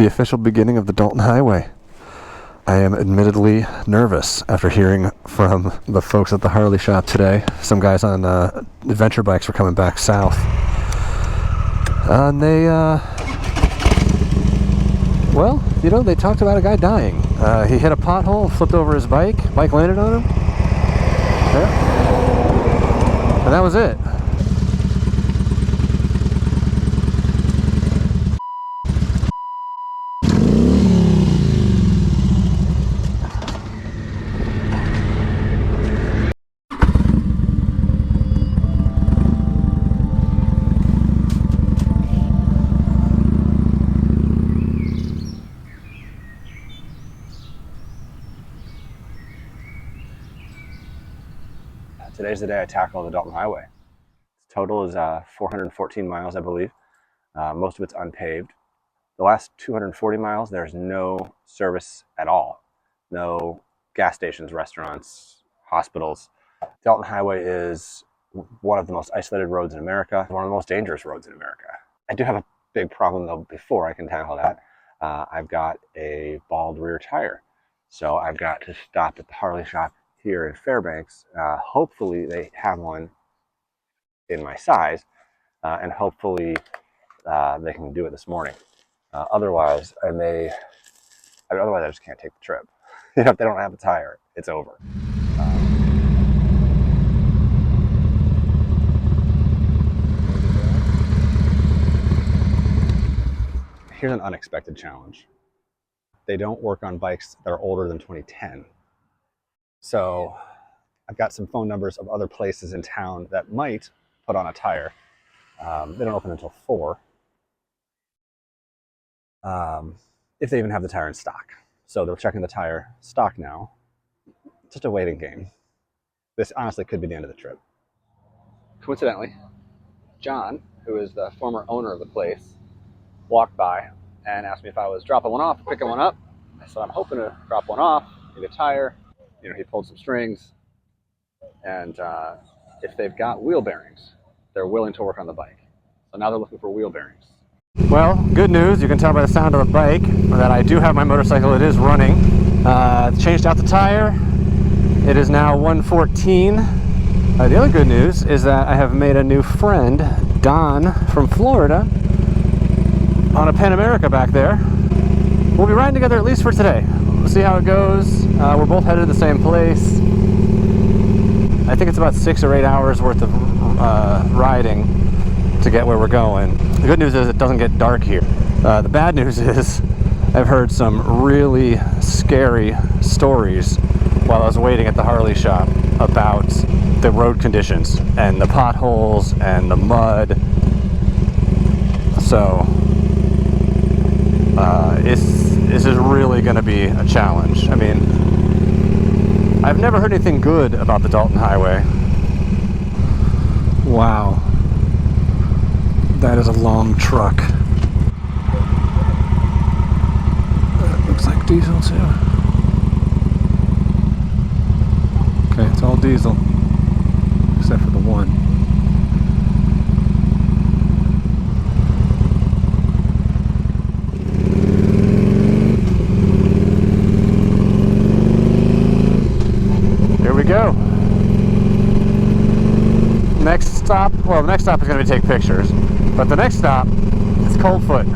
the official beginning of the Dalton Highway. I am admittedly nervous after hearing from the folks at the Harley shop today. Some guys on adventure bikes were coming back south. And they, well, you know, they talked about a guy dying. He hit a pothole, flipped over his bike landed on him. Yeah. And that was it. Today's the day I tackle the Dalton Highway. Total is 414 miles, I believe. Most of it's unpaved. The last 240 miles, there's no service at all. No gas stations, restaurants, hospitals. Dalton Highway is one of the most isolated roads in America, one of the most dangerous roads in America. I do have a big problem though before I can tackle that. I've got a bald rear tire. So I've got to stop at the Harley shop here in Fairbanks. Hopefully they have one in my size, and hopefully they can do it this morning. Otherwise I just can't take the trip. You know, if they don't have a tire, it's over. Here's an unexpected challenge. They don't work on bikes that are older than 2010. So I've got some phone numbers of other places in town that might put on a tire. They don't open until 4. If they even have the tire in stock. So they're checking the tire stock now. Just a waiting game. This honestly could be the end of the trip. Coincidentally, John, who is the former owner of the place, walked by and asked me if I was dropping one off or picking one up. I said, I'm hoping to drop one off, get a tire. You know, he pulled some strings, and if they've got wheel bearings, they're willing to work on the bike. So now they're looking for wheel bearings. Well, good news. You can tell by the sound of the bike that I do have my motorcycle. It is running. Changed out the tire. It is now 1:14. The other good news is that I have made a new friend, Don from Florida, on a Pan America back there. We'll be riding together at least for today. We'll see how it goes. We're both headed to the same place. I think it's about 6 or 8 hours worth of riding to get where we're going. The good news is it doesn't get dark here. The bad news is I've heard some really scary stories while I was waiting at the Harley shop about the road conditions and the potholes and the mud. So this is really going to be a challenge. I mean, I've never heard anything good about the Dalton Highway. Wow. That is a long truck. That looks like diesel too. Okay, it's all diesel. Except for the one. Go. Next stop, well, the next stop is going to be take pictures, but the next stop is Coldfoot.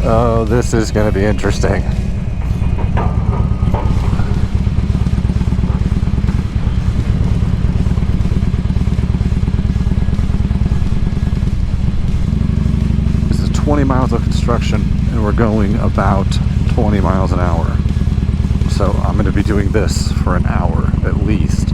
Oh, this is going to be interesting. This is 20 miles of construction, and we're going about 20 miles an hour. So I'm going to be doing this for an hour at least.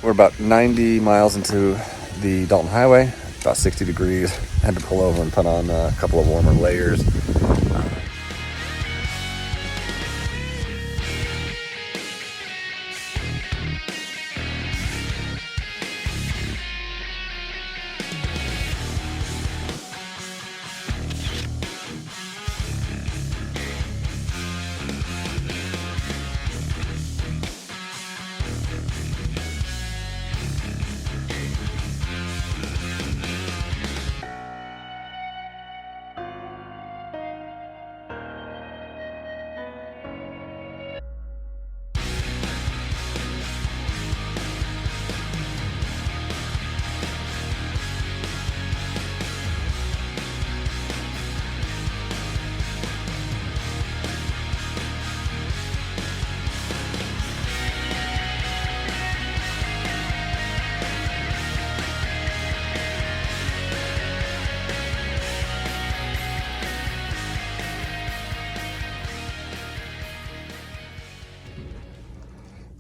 We're about 90 miles into the Dalton Highway, about 60 degrees. I had to pull over and put on a couple of warmer layers.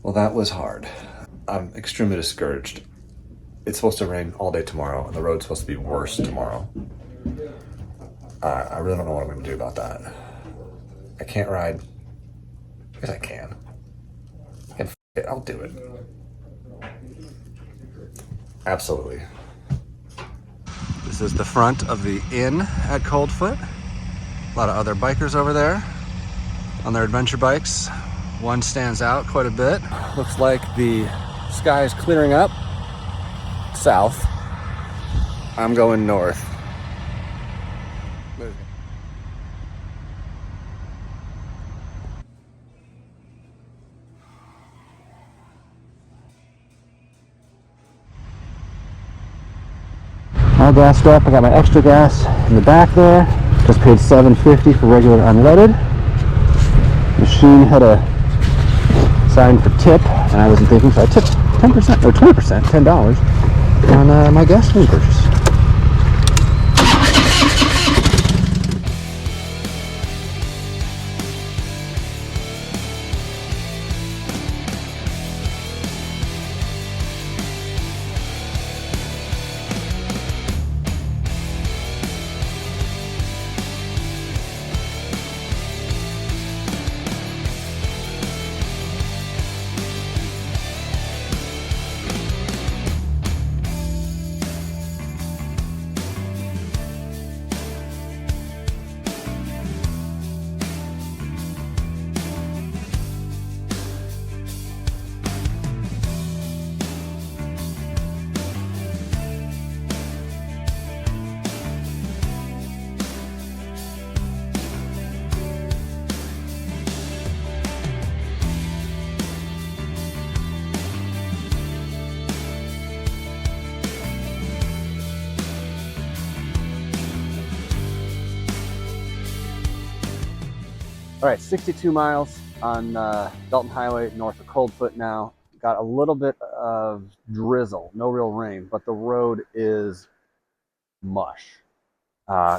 Well, that was hard. I'm extremely discouraged. It's supposed to rain all day tomorrow, and the road's supposed to be worse tomorrow. I really don't know what I'm going to do about that. I can't ride. I guess I can. And f it, I'll do it. Absolutely. This is the front of the inn at Coldfoot. A lot of other bikers over there on their adventure bikes. One stands out quite a bit. Looks like the sky is clearing up south. I'm going north. All gassed up. I got my extra gas in the back there. Just paid $7.50 for regular unleaded. Machine had a sign for tip, and I wasn't thinking, so I tipped 10% or 20%, $10 on my gasoline purchase. All right, 62 miles on Dalton Highway north of Coldfoot now. Got a little bit of drizzle, no real rain, but the road is mush.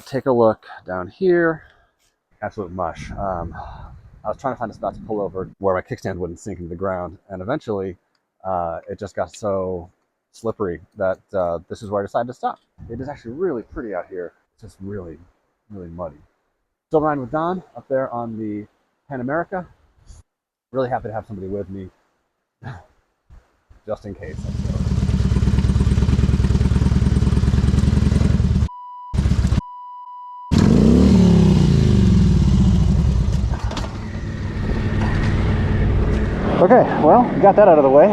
Take a look down here, absolute mush. I was trying to find a spot to pull over where my kickstand wouldn't sink into the ground, and eventually it just got so slippery that this is where I decided to stop. It is actually really pretty out here. It's just really, really muddy. Still riding with Don up there on the Pan America. Really happy to have somebody with me, just in case. Okay, well, got that out of the way.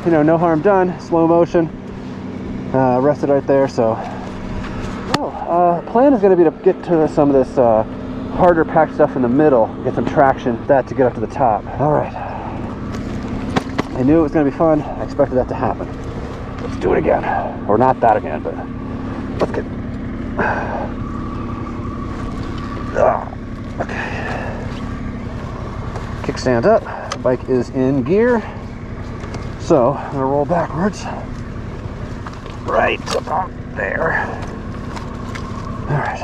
You know, no harm done. Slow motion. Rested right there, so. Oh. plan is going to be to get to some of this harder packed stuff in the middle, get some traction, that to get up to the top. All right. I knew it was going to be fun. I expected that to happen. Let's do it again. Or not that again, but let's get... Okay. Kickstand up. Bike is in gear. So I'm going to roll backwards. Right about there. All right.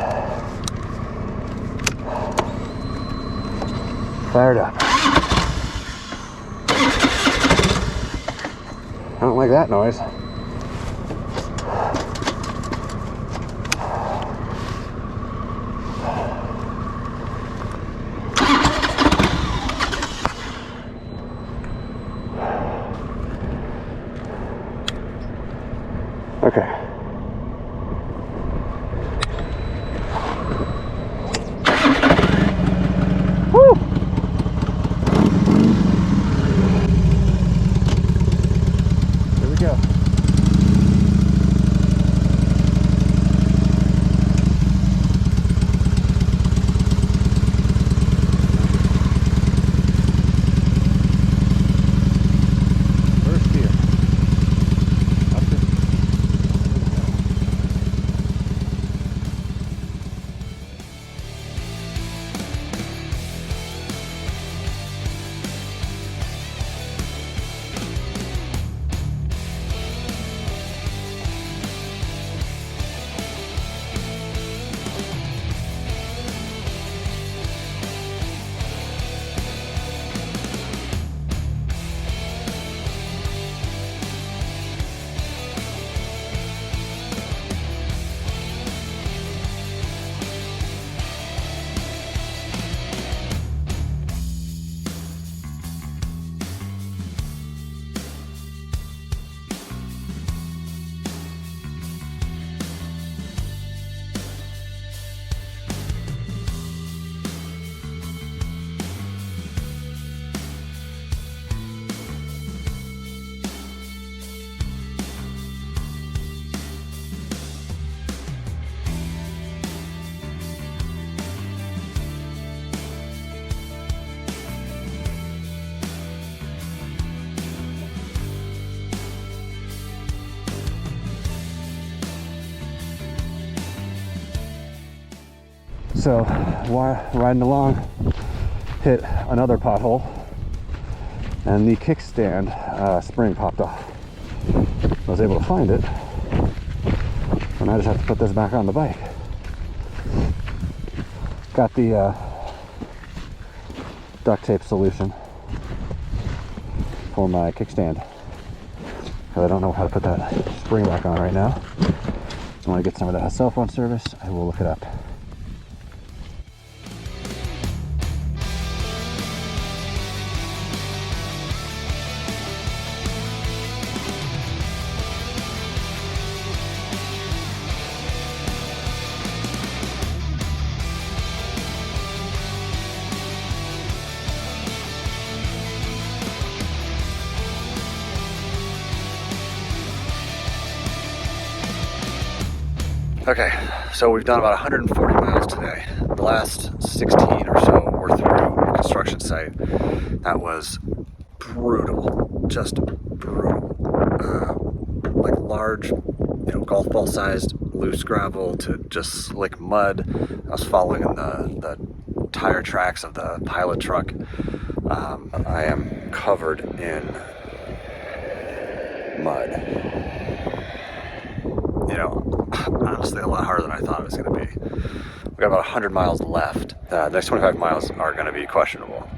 Fired up. I don't like that noise. Okay. Woo! Here we go. First gear. So while riding along, hit another pothole and the kickstand spring popped off. I was able to find it, and I just have to put this back on the bike. Got the duct tape solution for my kickstand. I don't know how to put that spring back on right now. So when I get some of that cell phone service, I will look it up. Okay, so we've done about 140 miles today. The last 16 or so were through a construction site. That was brutal, just brutal. Like large, golf ball sized loose gravel to just slick mud. I was following the tire tracks of the pilot truck. I am covered in mud. Honestly, a lot harder than I thought it was going to be. We've got about 100 miles left. The next 25 miles are going to be questionable.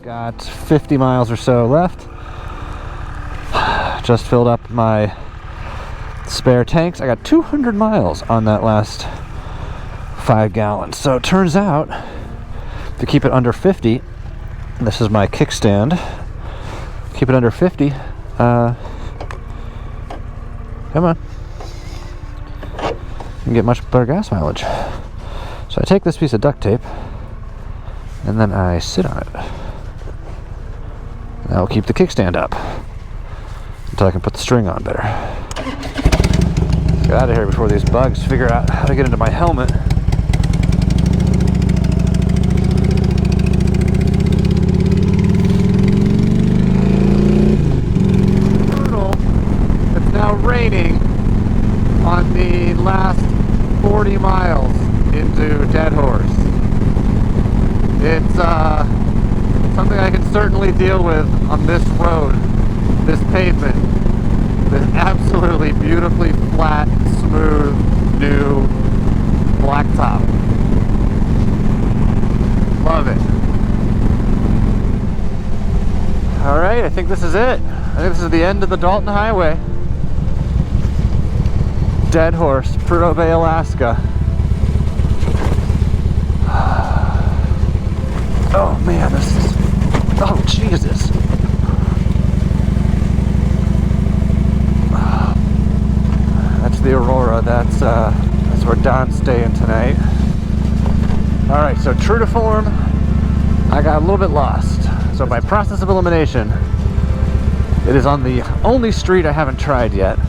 Got 50 miles or so left. Just filled up my spare tanks. I got 200 miles on that last 5 gallons. So it turns out, to keep it under 50, This is my kickstand. Keep it under 50. Come on. You can get much better gas mileage. So I take this piece of duct tape and then I sit on it. That'll keep the kickstand up until I can put the string on better. Let's get out of here before these bugs figure out how to get into my helmet. Raining on the last 40 miles into Deadhorse. It's something I can certainly deal with on this road, this pavement, this absolutely beautifully flat, smooth, new blacktop. Love it. All right, I think this is it. I think this is the end of the Dalton Highway. Deadhorse, Prudhoe Bay, Alaska. Oh man, this is, oh Jesus. That's the Aurora, that's where Don's staying tonight. All right, so true to form, I got a little bit lost. So by process of elimination, it is on the only street I haven't tried yet,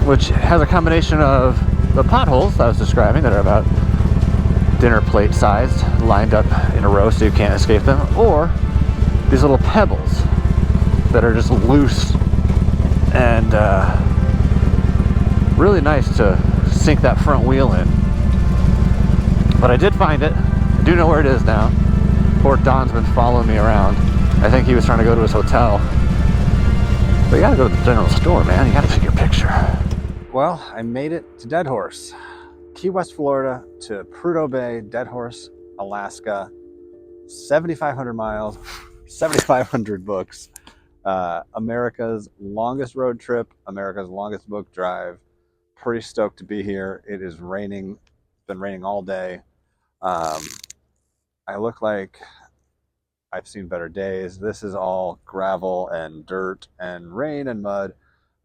which has a combination of the potholes I was describing that are about dinner plate sized, lined up in a row so you can't escape them, or these little pebbles that are just loose and really nice to sink that front wheel in. But I did find it. I do know where it is now. Poor Don's been following me around. I think he was trying to go to his hotel. But you gotta go to the general store, man. You gotta take your picture. Well, I made it to Deadhorse. Key West, Florida to Prudhoe Bay, Deadhorse, Alaska. 7,500 miles, 7,500 books. America's longest road trip, America's longest book drive. Pretty stoked to be here. It is raining. It's been raining all day. I look like I've seen better days. This is all gravel and dirt and rain and mud,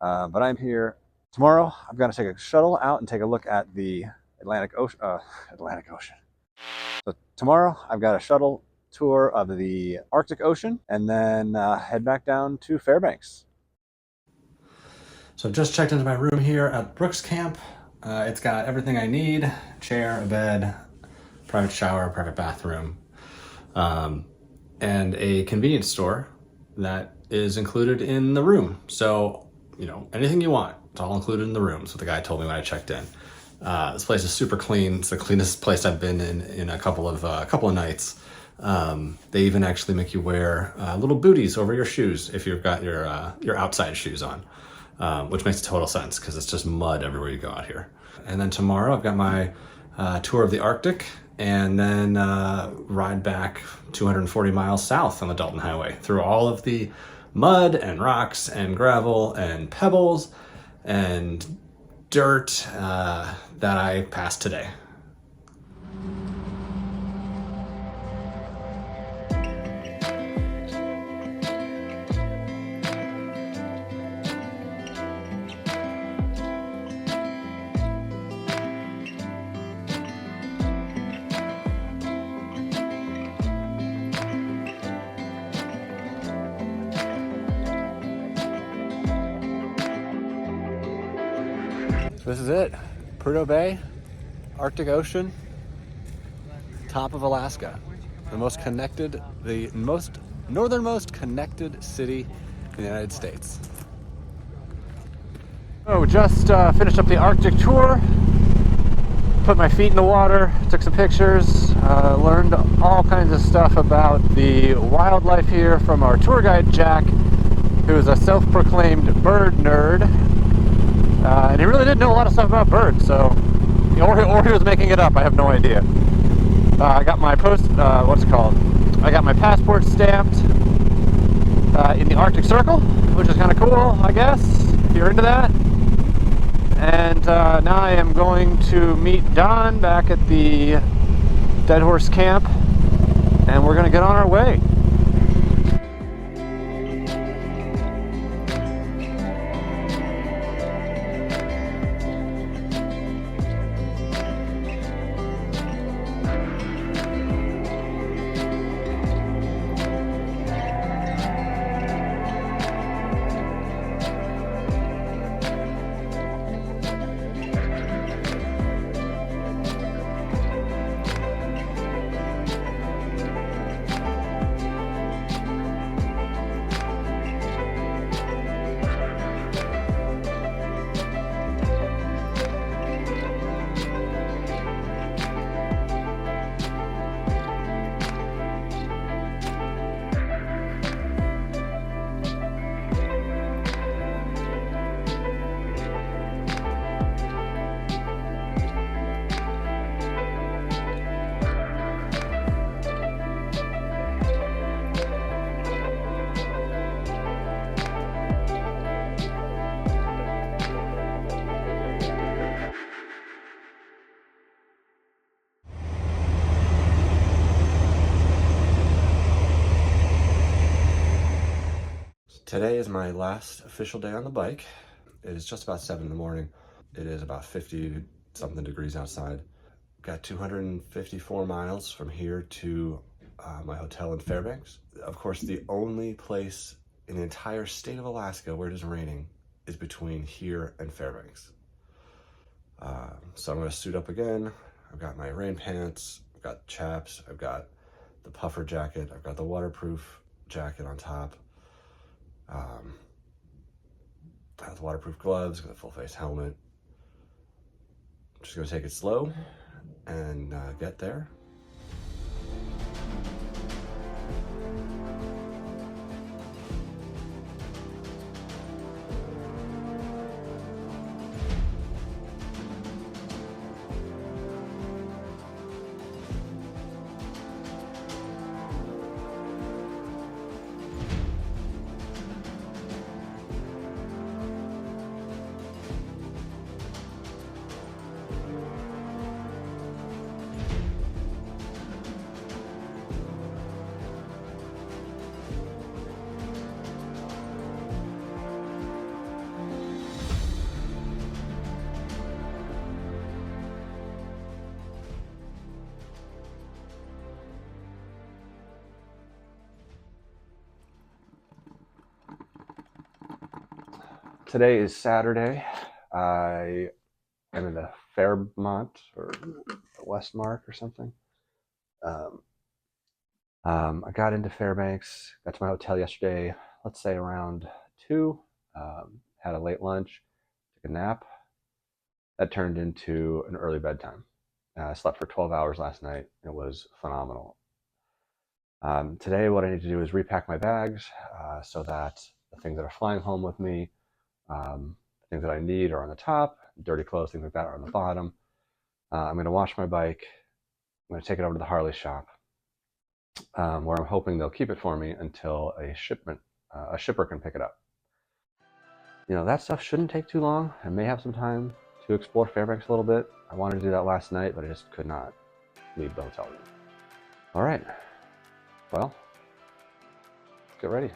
but I'm here. Tomorrow, I'm going to take a shuttle out and take a look at the Atlantic Ocean. So tomorrow, I've got a shuttle tour of the Arctic Ocean and then head back down to Fairbanks. So I've just checked into my room here at Brooks Camp. It's got everything I need: chair, a bed, private shower, private bathroom, and a convenience store that is included in the room. So, you know, anything you want, it's all included in the room. That's what the guy told me when I checked in. This place is super clean. It's the cleanest place I've been in a couple of nights. They even actually make you wear little booties over your shoes if you've got your outside shoes on, which makes total sense because it's just mud everywhere you go out here. And then tomorrow I've got my tour of the Arctic, and then ride back 240 miles south on the Dalton Highway through all of the mud and rocks and gravel and pebbles and dirt that I passed today. This is it, Prudhoe Bay, Arctic Ocean, top of Alaska, the most northernmost connected city in the United States. Oh, just finished up the Arctic tour, put my feet in the water, took some pictures, learned all kinds of stuff about the wildlife here from our tour guide, Jack, who is a self-proclaimed bird nerd. And he really didn't know a lot of stuff about birds, so, or he was making it up, I have no idea. I got my I got my passport stamped in the Arctic Circle, which is kind of cool, I guess, if you're into that. And now I am going to meet Don back at the Deadhorse camp and we're gonna get on our way. Today is my last official day on the bike. It is just about 7 in the morning. It is about 50 something degrees outside. Got 254 miles from here to my hotel in Fairbanks. Of course, the only place in the entire state of Alaska where it is raining is between here and Fairbanks. So I'm gonna suit up again. I've got my rain pants, I've got chaps, I've got the puffer jacket, I've got the waterproof jacket on top. Got the waterproof gloves, got a full face helmet. I'm just gonna take it slow and get there. Today is Saturday. I am in the Fairmont or Westmark or something. I got into Fairbanks, got to my hotel yesterday, let's say around 2, had a late lunch, took a nap. That turned into an early bedtime. I slept for 12 hours last night. It was phenomenal. Today, what I need to do is repack my bags so that the things that are flying home with me, things that I need are on the top, dirty clothes, things like that are on the bottom. I'm going to wash my bike. I'm going to take it over to the Harley shop, where I'm hoping they'll keep it for me until a shipper can pick it up. You know, that stuff shouldn't take too long. I may have some time to explore Fairbanks a little bit. I wanted to do that last night, but I just could not leave the hotel room. All right, well, let's get ready.